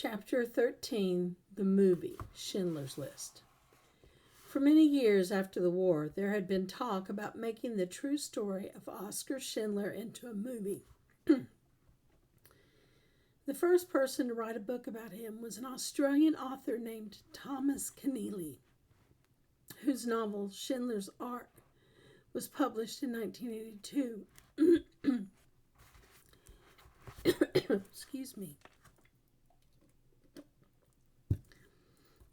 Chapter 13, the movie, Schindler's List. For many years after the war, there had been talk about making the true story of Oskar Schindler into a movie. The first person to write a book about him was an Australian author named Thomas Keneally, whose novel Schindler's Ark was published in 1982. Excuse me.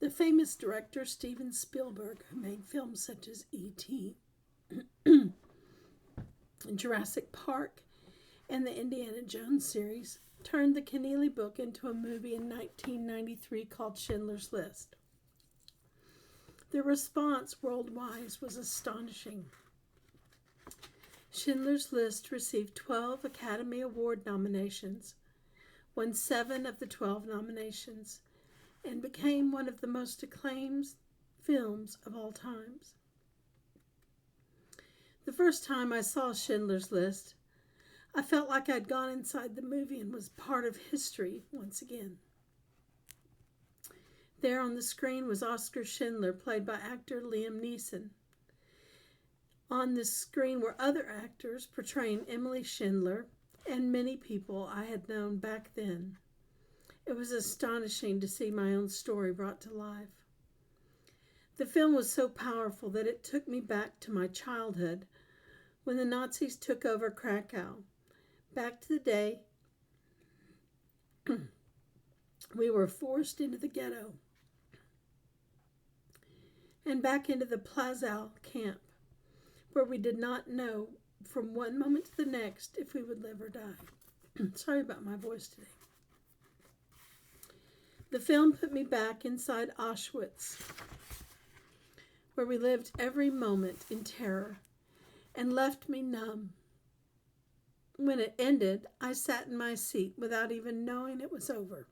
The famous director Steven Spielberg, who made films such as E.T., Jurassic Park, and the Indiana Jones series, turned the Keneally book into a movie in 1993 called Schindler's List. The response worldwide was astonishing. Schindler's List received 12 Academy Award nominations, won 7 of the 12 nominations, and became one of the most acclaimed films of all times. The first time I saw Schindler's List, I felt like I'd gone inside the movie and was part of history once again. There on the screen was Oskar Schindler, played by actor Liam Neeson. On the screen were other actors portraying Emily Schindler and many people I had known back then. It was astonishing to see my own story brought to life. The film was so powerful that it took me back to my childhood when the Nazis took over Krakow. Back to the day we were forced into the ghetto and back into the Plaszow camp, where we did not know from one moment to the next if we would live or die. Sorry about my voice today. The film put me back inside Auschwitz, where we lived every moment in terror, and left me numb. When it ended, I sat in my seat without even knowing it was over.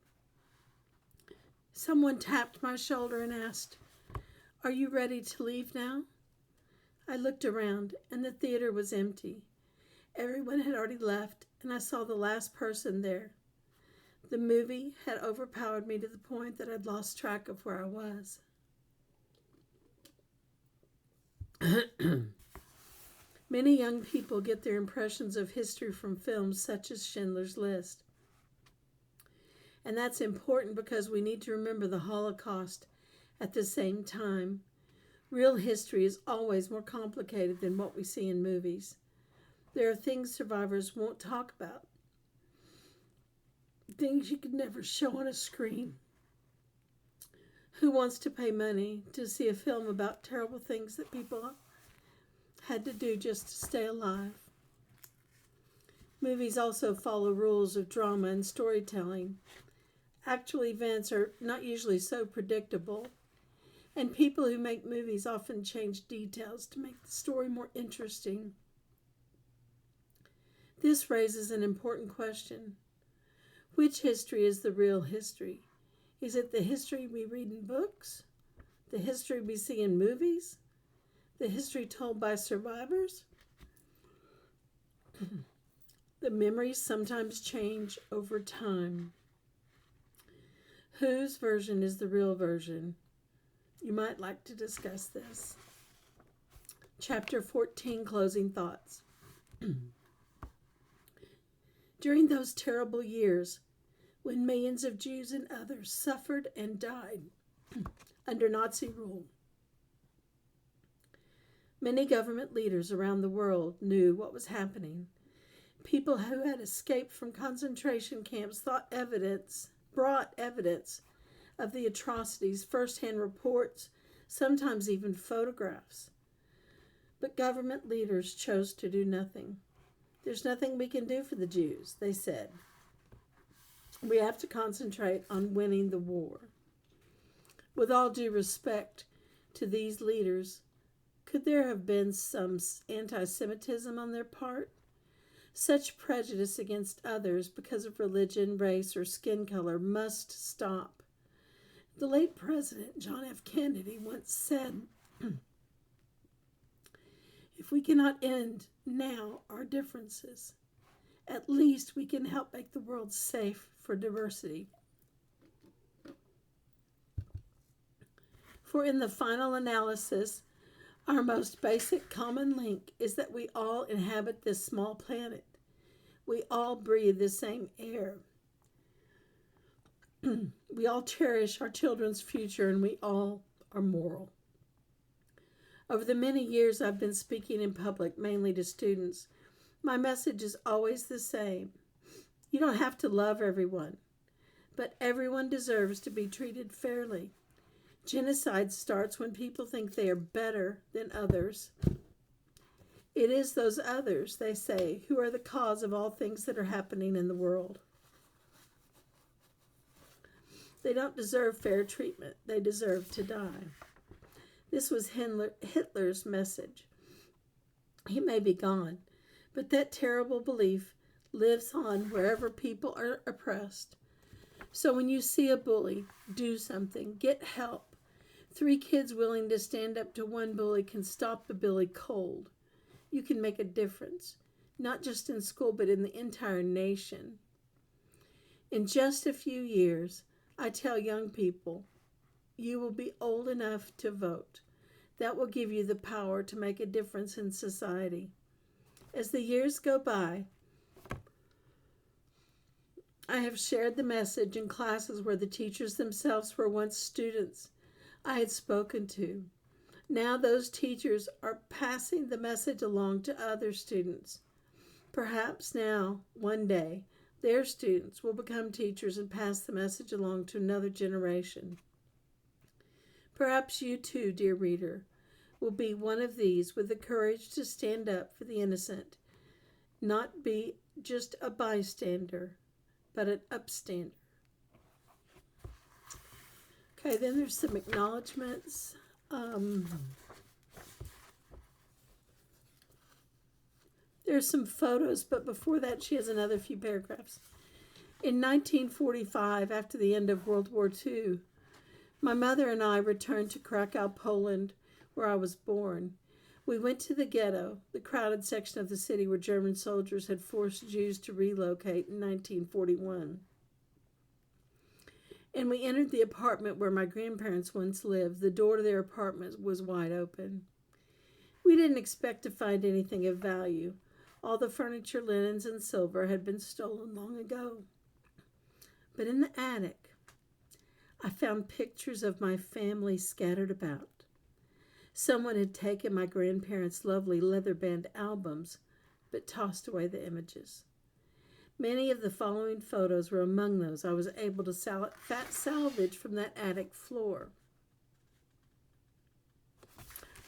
Someone tapped my shoulder and asked, "Are you ready to leave now?" I looked around, and the theater was empty. Everyone had already left, and I saw the last person there. The movie had overpowered me to the point that I'd lost track of where I was. Many young people get their impressions of history from films such as Schindler's List. And that's important because we need to remember the Holocaust at the same time. Real history is always more complicated than what we see in movies. There are things survivors won't talk about. Things you could never show on a screen. Who wants to pay money to see a film about terrible things that people had to do just to stay alive? Movies also follow rules of drama and storytelling. Actual events are not usually so predictable, and people who make movies often change details to make the story more interesting. This raises an important question. Which history is the real history? Is it the history we read in books? The history we see in movies? The history told by survivors? The memories sometimes change over time. Whose version is the real version? You might like to discuss this. Chapter 14, Closing Thoughts. During those terrible years, when millions of Jews and others suffered and died under Nazi rule, many government leaders around the world knew what was happening. People who had escaped from concentration camps brought evidence of the atrocities, first-hand reports, sometimes even photographs. But government leaders chose to do nothing. There's nothing we can do for the Jews, they said. We have to concentrate on winning the war. With all due respect to these leaders, could there have been some anti-Semitism on their part? Such prejudice against others because of religion, race, or skin color must stop. The late President John F. Kennedy once said, "If we cannot end now our differences, at least we can help make the world safe for diversity." For in the final analysis, our most basic common link is that we all inhabit this small planet. We all breathe the same air. We all cherish our children's future, and we all are moral. Over the many years I've been speaking in public, mainly to students, my message is always the same. You don't have to love everyone, but everyone deserves to be treated fairly. Genocide starts when people think they are better than others. It is those others, they say, who are the cause of all things that are happening in the world. They don't deserve fair treatment. They deserve to die. This was Hitler's message. He may be gone, but that terrible belief lives on wherever people are oppressed. So when you see a bully, do something. Get help. 3 kids willing to stand up to one bully can stop the bully cold. You can make a difference, not just in school, but in the entire nation. In just a few years, I tell young people, you will be old enough to vote. That will give you the power to make a difference in society. As the years go by, I have shared the message in classes where the teachers themselves were once students I had spoken to. Now those teachers are passing the message along to other students. Perhaps now, one day, their students will become teachers and pass the message along to another generation. Perhaps you too, dear reader, will be one of these with the courage to stand up for the innocent, not be just a bystander, but an upstander. Okay, then there's some acknowledgments. There's some photos, but before that she has another few paragraphs. In 1945, after the end of World War II, my mother and I returned to Krakow, Poland, where I was born. We went to the ghetto, the crowded section of the city where German soldiers had forced Jews to relocate in 1941. And we entered the apartment where my grandparents once lived. The door to their apartment was wide open. We didn't expect to find anything of value. All the furniture, linens, and silver had been stolen long ago. But in the attic, I found pictures of my family scattered about. Someone had taken my grandparents' lovely leather-bound albums, but tossed away the images. Many of the following photos were among those I was able to salvage from that attic floor.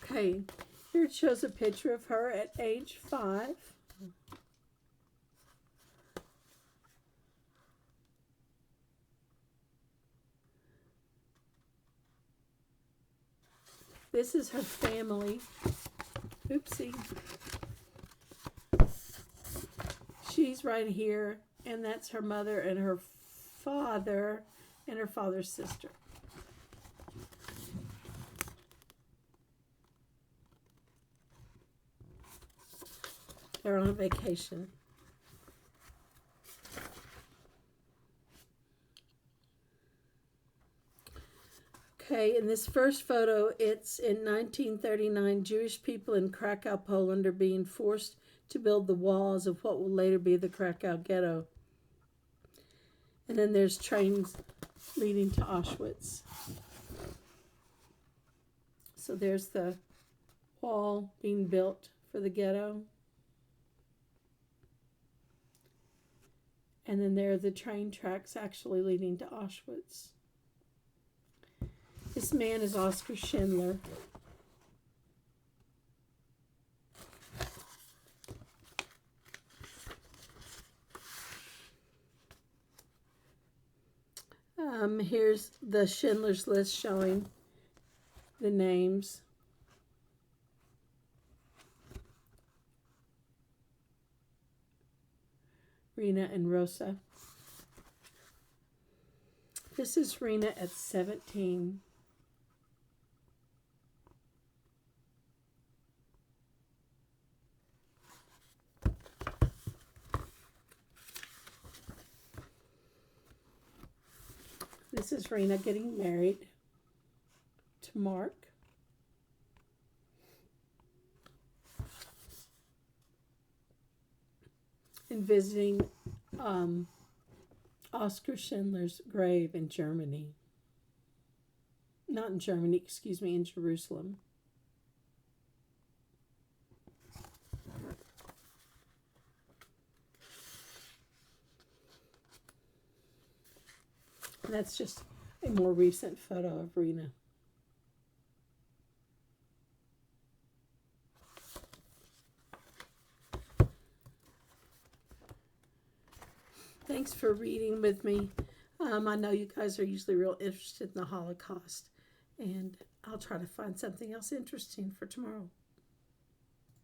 Okay, here it shows a picture of her at age 5. This is her family. Oopsie. She's right here, and that's her mother and her father and her father's sister. They're on a vacation. Okay, in this first photo, it's in 1939. Jewish people in Krakow, Poland are being forced to build the walls of what will later be the Krakow ghetto. And then there's trains leading to Auschwitz. So there's the wall being built for the ghetto. And then there are the train tracks actually leading to Auschwitz. This man is Oskar Schindler. Here's the Schindler's List showing the names. Rena and Rosa. This is Rena at 17. This is Rena getting married to to Mark. And visiting Oscar Schindler's grave in Germany. Not in Germany, excuse me, in Jerusalem. And that's just a more recent photo of Rena. Thanks for reading with me. I know you guys are usually real interested in the Holocaust, and I'll try to find something else interesting for tomorrow.